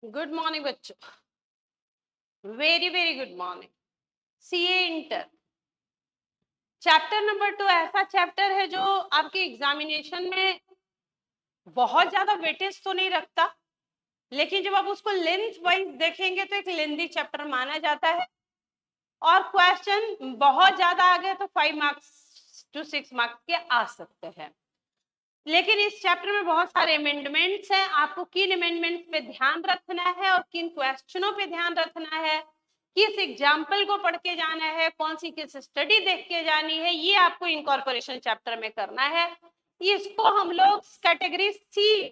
Good morning बच्चों, very very good morning. CA inter chapter number 2 ऐसा chapter है जो आपके एग्जामिनेशन में बहुत ज्यादा वेटेज तो नहीं रखता, लेकिन जब आप उसको लेंथ वाइज देखेंगे तो एक लेंथी चैप्टर माना जाता है और क्वेश्चन बहुत ज्यादा आ गए तो 5 मार्क्स टू 6 मार्क्स के आ सकते हैं। लेकिन इस चैप्टर में बहुत सारे अमेंडमेंट्स हैं, आपको किन अमेंडमेंट्स पे ध्यान रखना है और किन क्वेश्चनों पे ध्यान रखना है, किस एग्जाम्पल को पढ़ के जाना है, कौन सी किस स्टडी देख के जानी है, ये आपको इनकॉर्पोरेशन चैप्टर में करना है। इसको हम लोग कैटेगरी सी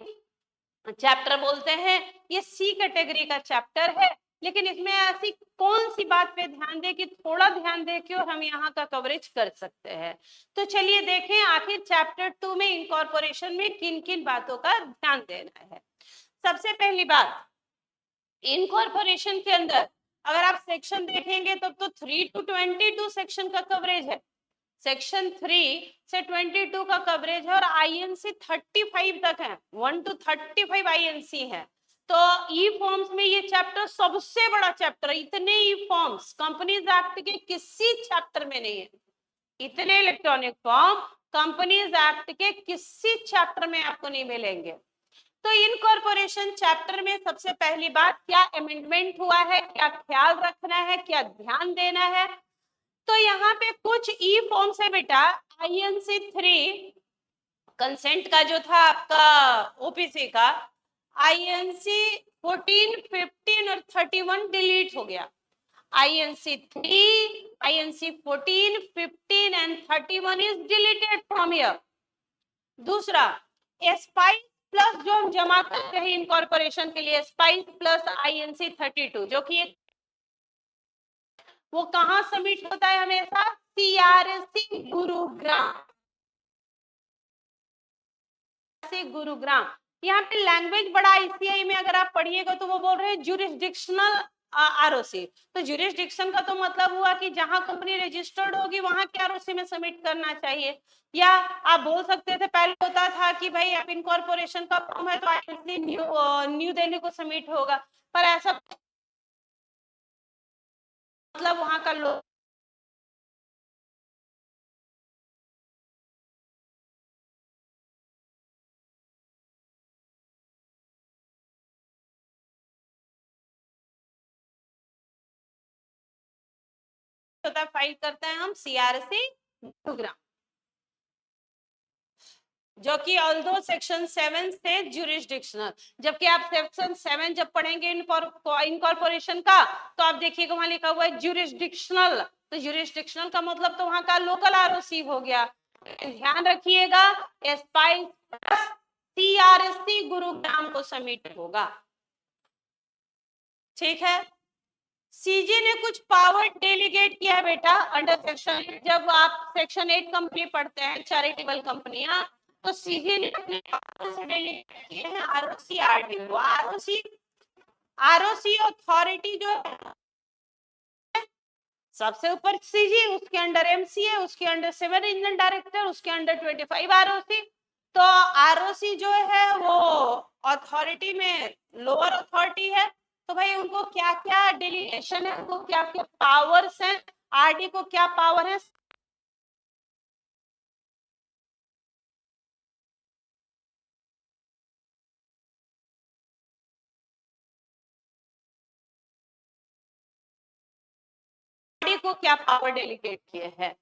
चैप्टर बोलते हैं। ये सी कैटेगरी का चैप्टर है, लेकिन इसमें ऐसी कौन सी बात पे ध्यान दे कि थोड़ा ध्यान दे के और हम यहाँ का कवरेज कर सकते हैं। तो चलिए देखें आखिर चैप्टर 2 में इनकॉर्पोरेशन में किन किन बातों का ध्यान देना है। सबसे पहली बात, इनकॉर्पोरेशन के अंदर अगर आप सेक्शन देखेंगे तब तो 3 to 22 सेक्शन का कवरेज है। सेक्शन 3 से 22 का कवरेज है और आईएनसी 35 तक है, 1 to 35 आईएनसी है। तो ई फॉर्म्स में ये चैप्टर सबसे बड़ा चैप्टर है। इतने ई फॉर्म्स कंपनीज एक्ट के किसी चैप्टर में नहीं है। इतने इलेक्ट्रॉनिक फॉर्म कंपनीज एक्ट के किसी चैप्टर में आपको नहीं मिलेंगे। तो इनकॉर्पोरेशन चैप्टर में सबसे पहली बात, क्या अमेंडमेंट हुआ है, क्या ख्याल रखना है, क्या ध्यान देना है। तो यहाँ पे कुछ ई फॉर्म्स है बेटा। आईएनसी 3 कंसेंट का जो था आपका ओपीसी का, आईएनसी 14, 15 और 31 डिलीट हो गया। INC 3, INC 14, 15 and 31 is deleted from here. दूसरा, स्पाइस प्लस जो हम जमा करते हैं इनकॉर्पोरेशन के लिए, स्पाइस प्लस आईएनसी 32, जो कि वो कहाँ सबमिट होता है हमेशा, सीआरएससी गुरुग्राम। गुरुग्राम, यहाँ पे लैंग्वेज बड़ा आईसीआई में अगर आप पढ़िएगा तो वो बोल रहे हैं ज्यूरिसडिक्शनल आरओसी। तो ज्यूरिसडिक्शन का तो मतलब हुआ कि जहां कंपनी रजिस्टर्ड होगी वहां के आरओसी में सबमिट करना चाहिए। या आप बोल सकते थे, पहले होता था कि भाई आप इनकॉर्पोरेशन का फॉर्म है तो आईएनसी न्यू दिल्ली को सबमिट होगा, पर ऐसा मतलब वहां का लोग होता है, फाइल करते हैं हम सीआरसी गुरुग्राम, जो कि ऑल्दो सेक्शन 7 से ज्यूरिसडिक्शनल। जबकि आप सेक्शन 7 जब पढ़ेंगे इनकॉर्पोरेशन का तो आप देखिएगा वहां लिखा हुआ है ज्यूरिसडिक्शनल। तो ज्यूरिसडिक्शनल का मतलब तो वहां का लोकल आरओसी हो गया। ध्यान रखिएगा, स्पाइस सीआरएससी गुरुग्राम को सबमिट होगा। ठीक है। सीजी ने कुछ पावर डेलीगेट किया है बेटा अंडर सेक्शन 8। जब आप सेक्शन 8 कंपनी पढ़ते हैं, चैरिटेबल कंपनियां, तो सीजी ने अपने पावर से डेलीगेट किए हैं ROC RDO. ROC ROC authority जो है सबसे ऊपर सीजी, उसके अंडर एमसीए, उसके अंडर 7 रीजनल डायरेक्टर, उसके अंडर 25 आरओसी। तो आरओसी जो है वो अथॉरिटी में लोअर अथॉरिटी है। तो भाई उनको क्या क्या डेलीगेशन है, उनको क्या क्या पावर्स हैं, आरडी को क्या पावर है, आरडी को क्या पावर डेलीगेट किए हैं।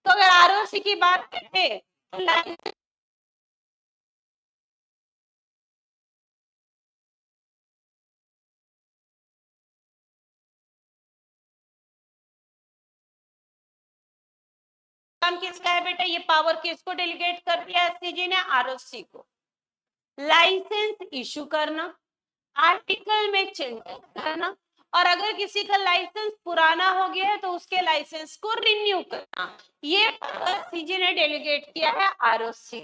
तो अगर आरओसी की बात करें तो काम किसका है बेटा, ये पावर किसको डेलीगेट कर दिया सीजी ने, आरओसी को। लाइसेंस इशू करना, आर्टिकल में चेंजेस करना, और अगर किसी का लाइसेंस पुराना हो गया है तो उसके लाइसेंस को रिन्यू करना, ये सीजी ने डेलीगेट किया है आरओसी।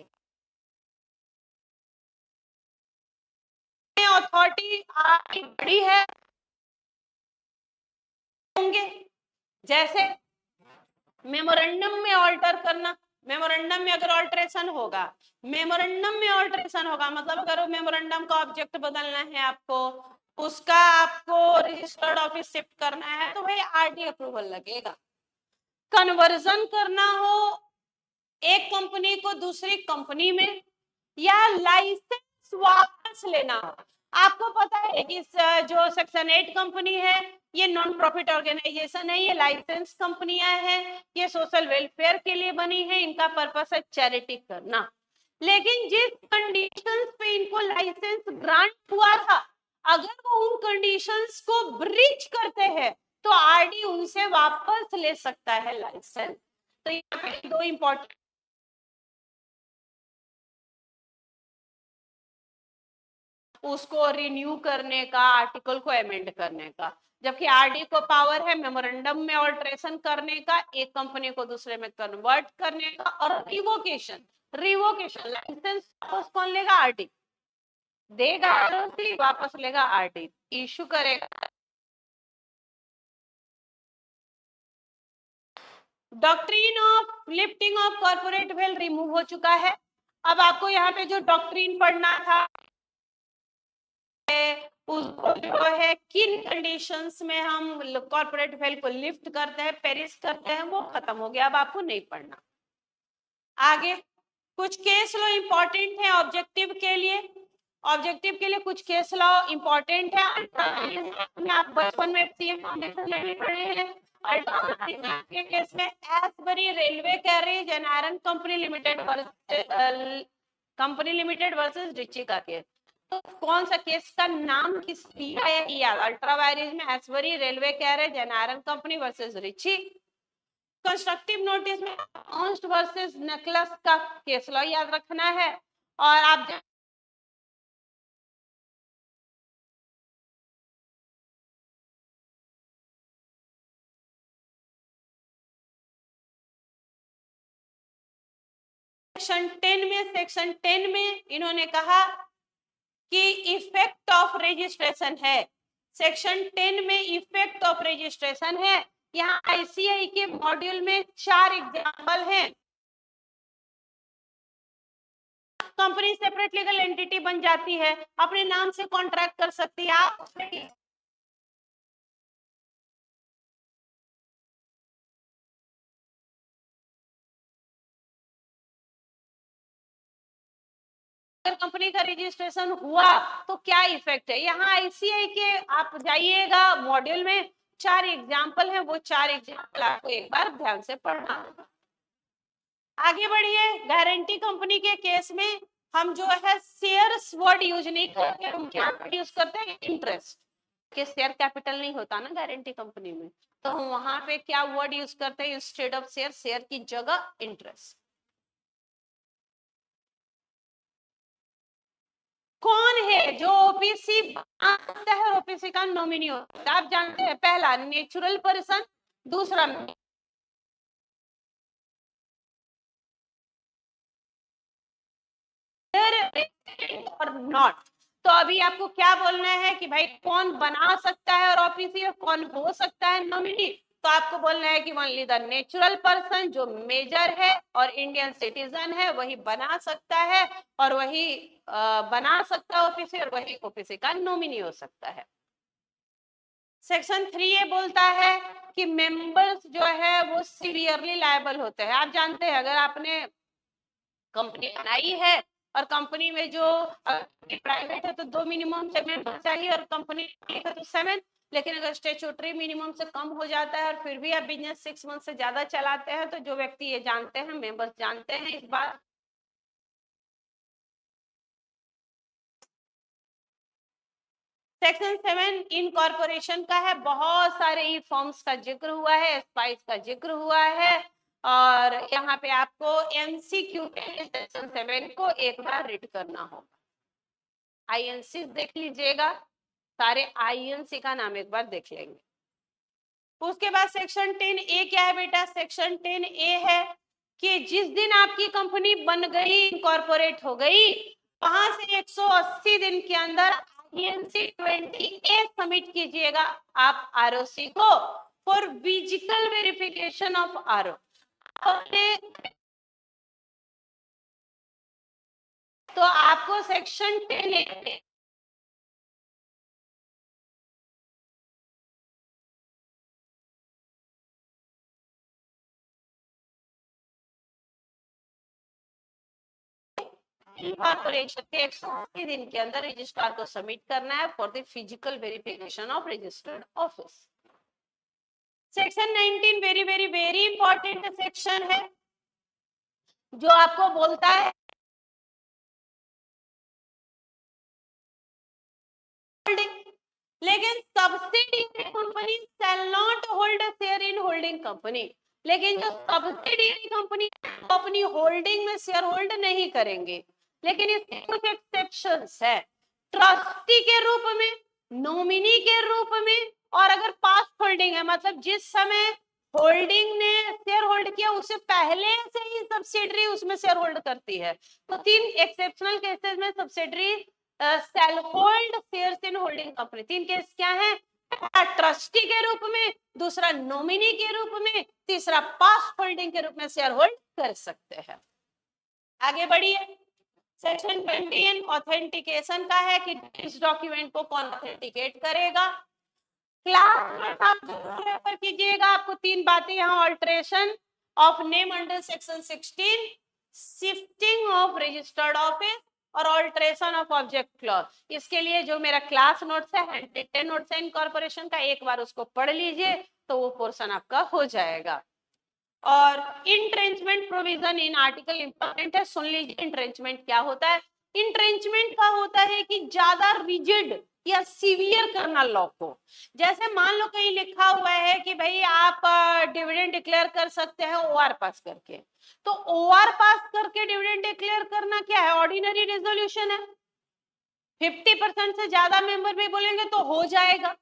अथॉरिटी आपकी बड़ी है होंगे, जैसे मेमोरेंडम में ऑल्टर करना। मेमोरेंडम में अगर ऑल्टरेशन होगा, मेमोरेंडम में ऑल्टरेशन होगा मतलब अगर मेमोरेंडम का ऑब्जेक्ट बदलना है आपको, उसका आपको रजिस्टर्ड ऑफिस शिफ्ट करना है तो भाई आरटी अप्रूवल लगेगा। कन्वर्जन करना हो एक कंपनी को दूसरी कंपनी में, या लाइसेंस वापस लेना हो। आपको पता है कि जो सेक्शन 8 कंपनी है ये नॉन प्रॉफिट ऑर्गेनाइजेशन है, ये लाइसेंस कंपनियां हैं, ये सोशल वेलफेयर के लिए बनी है, इनका पर्पस है चैरिटी करना। लेकिन जिस कंडीशंस पे इनको लाइसेंस ग्रांट हुआ था, अगर वो उन कंडीशंस को ब्रीच करते हैं तो आरडी उनसे वापस ले सकता है लाइसेंस। तो यहाँ पे दो इंपॉर्टेंट, उसको रिन्यू करने का, आर्टिकल को अमेंड करने का, जबकि आरडी को पावर है मेमोरेंडम में ऑल्ट्रेशन करने का, एक कंपनी को दूसरे में कन्वर्ट करने का, और रिवोकेशन। रिवोकेशन लाइसेंस वापस कौन लेगा? आरडी देगा, आरओसी वापस लेगा, आरडी इशू करेगा। Doctrine of lifting of corporate veil remove हो चुका है। अब आपको यहाँ पे जो डॉक्ट्रिन पढ़ना था, उसको जो है किन कंडीशंस में हम कॉर्पोरेट वेल को लिफ्ट करते हैं, पेरिस करते हैं, वो खत्म हो गया, अब आपको नहीं पढ़ना। आगे कुछ केस लॉ इंपॉर्टेंट है ऑब्जेक्टिव के लिए। ऑब्जेक्टिव के लिए कुछ केस लॉ इंपॉर्टेंट है, आप बचपन में सीएम फाउंडेशन में भी पढ़े हैं। के केस में Ashbury railway carriage and iron company limited versus Riche का केस। तो कौन सा केस का नाम किस दिया है? अल्ट्रा वायरेज में Ashbury railway carriage and iron company versus Riche. Constructive notice में ऑन्स्ट वर्सेस नेकलेस का केस लॉ याद रखना है। और आप सेक्शन 10 में इन्होंने कहा कि इफेक्ट ऑफ रजिस्ट्रेशन है। सेक्शन 10 में इफेक्ट ऑफ रजिस्ट्रेशन है। यहाँ आईसीआई के मॉड्यूल में 4 एग्जाम्पल हैं। कंपनी सेपरेट लीगल एंटिटी बन जाती है, अपने नाम से कॉन्ट्रैक्ट कर सकती है आप। अगर कंपनी का रजिस्ट्रेशन हुआ तो क्या इफेक्ट है? यहाँ आईसीआई के आप जाइएगा मॉड्यूल में 4 एग्जाम्पल है, वो 4 एग्जाम्पल आपको एक बार ध्यान से पढ़ना होगा। आगे बढ़िए, गारंटी कंपनी के केस में हम जो है शेयर्स वर्ड यूज नहीं करते, हम क्या यूज करते हैं? इंटरेस्ट। के शेयर कैपिटल नहीं होता ना गारंटी कंपनी में, तो हम वहां पे क्या वर्ड यूज करते हैं? इंस्टेड ऑफ शेयर, शेयर की जगह इंटरेस्ट। कौन है जो ओबीसी बना सकता है और ओबीसी का नॉमिनी होता है? आप जानते हैं, पहला नेचुरल पर्सन, दूसरा और नॉट। तो अभी आपको क्या बोलना है कि भाई कौन बना सकता है और ओबीसी और कौन हो सकता है नॉमिनी? तो आपको बोलना है कि ओनली द नेचुरल पर्सन जो मेजर है और इंडियन सिटीजन है वही बना सकता है, और वही बना सकता है ओबीसी, और वही ओबीसी का नॉमिनी हो सकता है। सेक्शन 3 ये बोलता है कि मेंबर्स जो है वो सीवियरली लायबल होते हैं। आप जानते हैं, अगर आपने कंपनी बनाई है और कंपनी में जो प्राइवेट है तो 2 मिनिमम से मेंबर चाहिए, और कंपनी है तो 7, लेकिन अगर स्टेचुटरी मिनिमम से कम हो जाता है और फिर भी आप बिजनेस 6 मंथ से ज्यादा चलाते हैं, तो जो व्यक्ति ये जानते हैं, मेंबर्स जानते हैं इस बात। सेक्शन 7 इनकॉर्पोरेशन का है, बहुत सारे ई फॉर्म्स का जिक्र हुआ है, स्पाइस का जिक्र हुआ है, और यहाँ पे आपको एमसीक्यू के सेक्शन 7 को एक बार रीड करना होगा। आईएनसी देख लीजिएगा, सारे आईएनसी का नाम एक बार देख लेंगे। उसके बाद सेक्शन 10 ए क्या है बेटा? सेक्शन 10 ए है कि जिस दिन आपकी कंपनी बन गई, इनकॉर्पोरेट हो गई, वहां से 180 दिन के अंदर आईएनसी 20 ए सबमिट कीजिएगा आप आरओसी को for physical verification of RO. तो आपको सेक्शन 10 कॉर्पोरेशन के 180 दिन के अंदर रजिस्ट्रार को सबमिट करना है for the physical verification of registered office. Section 19 very very very important section है जो आपको बोलता है लेकिन subsidiary company shall not hold share in holding company. लेकिन जो सब्सिडियरी कंपनी अपनी होल्डिंग में शेयर होल्ड नहीं करेंगे, लेकिन इसके कुछ एक्सेप्शंस है। ट्रस्टी के रूप में, नॉमिनी के रूप में, और अगर पास्ट होल्डिंग है मतलब जिस समय होल्डिंग ने शेयर होल्ड किया उससे पहले से ही सब्सिडरी उसमें शेयर होल्ड करती है। तो 3 एक्सेप्शनल केसेस में subsidiary shall hold shares in holding company. 3 case क्या है? ट्रस्टी के रूप में, दूसरा नॉमिनी के रूप में, तीसरा पास्ट होल्डिंग के रूप में शेयर होल्ड कर सकते हैं। आगे बढ़िए। सेक्शन 20 ऑथेंटिकेशन का है कि इस डॉक्यूमेंट को कौन ऑथेंटिकेट करेगा। क्लास में आप जरूर रेफर कीजिएगा। आपको 3 बातें यहाँ alteration of name under section 16, shifting of registered office और ऑल्टरेशन ऑफ ऑब्जेक्ट क्लॉज। इसके लिए जो मेरा क्लास नोट्स है, हैंडरिटन नोट्स है इनकॉर्पोरेशन का, एक बार उसको पढ़ लीजिए तो वो पोर्शन आपका हो जाएगा। और इंट्रेंचमेंट प्रोविजन इन आर्टिकल इंपॉर्टेंट है, सुन लीजिए इंट्रेंचमेंट क्या होता है। इंट्रेंचमेंट का होता है कि ज्यादा रिजिड या सीवियर करना लॉ को। जैसे मान लो कहीं लिखा हुआ है कि भाई आप डिविडेंड डिक्लेयर कर सकते हैं ओआर पास करके, तो ओआर पास करके डिविडेंड डिक्लेयर करना क्या है? ऑर्डिनरी रेजोल्यूशन है। 50% से ज्यादा मेंबर भी बोलेंगे तो हो जाएगा,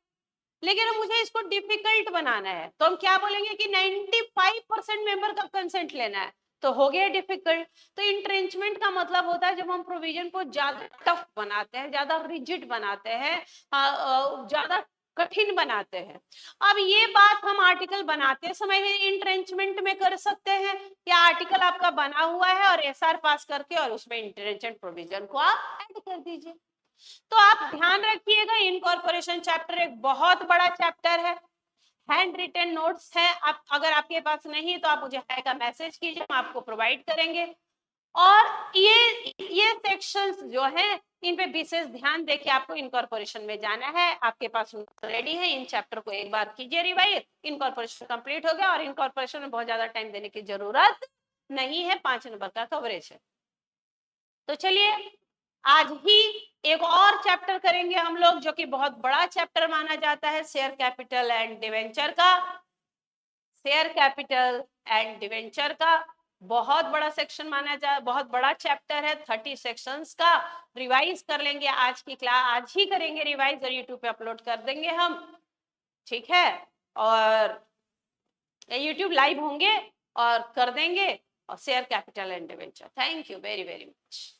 लेकिन मुझे इसको डिफिकल्ट बनाना है तो हम क्या बोलेंगे कि 95% मेंबर का कंसेंट लेना है, तो हो गया डिफिकल्ट। तो इंट्रेंचमेंट का मतलब होता है जब हम प्रोविजन को ज्यादा टफ बनाते हैं, ज्यादा रिजिड बनाते हैं, ज्यादा कठिन बनाते हैं। अब ये बात हम आर्टिकल बनाते समय ही इंट्रेंचमेंट में कर सकते हैं, या आर्टिकल आपका बना हुआ है और एसआर पास करके और उसमें इंट्रेंचमेंट प्रोविजन को आप ऐड कर दीजिए। तो आप ध्यान रखिएगा, इनकॉर्पोरेशन चैप्टर एक बहुत बड़ा चैप्टर है। हैंड रिटन नोट्स है, आप अगर आपके पास नहीं तो आप मुझे हाय का मैसेज कीजिए, हम आपको प्रोवाइड करेंगे। और ये सेक्शंस जो है इन पे विशेष ध्यान देके आपको इनकॉर्पोरेशन में जाना है। आपके पास रेडी है, इन चैप्टर को एक बार कीजिए रिवाइज, इनकॉर्पोरेशन कंप्लीट हो गया। और इनकॉर्पोरेशन में बहुत ज्यादा टाइम देने की जरूरत नहीं है, 5 नंबर का कवरेज है। तो चलिए आज ही एक और चैप्टर करेंगे हम लोग जो कि बहुत बड़ा चैप्टर माना जाता है, शेयर कैपिटल एंड डिवेंचर का। शेयर कैपिटल एंड डिवेंचर का बहुत बड़ा सेक्शन माना जाए, बहुत बड़ा चैप्टर है, 30 सेक्शंस का। रिवाइज कर लेंगे आज की क्लास, आज ही करेंगे रिवाइज और यूट्यूब पे अपलोड कर देंगे हम, ठीक है। और यूट्यूब लाइव होंगे और कर देंगे। और share capital and debenture, thank you very very much.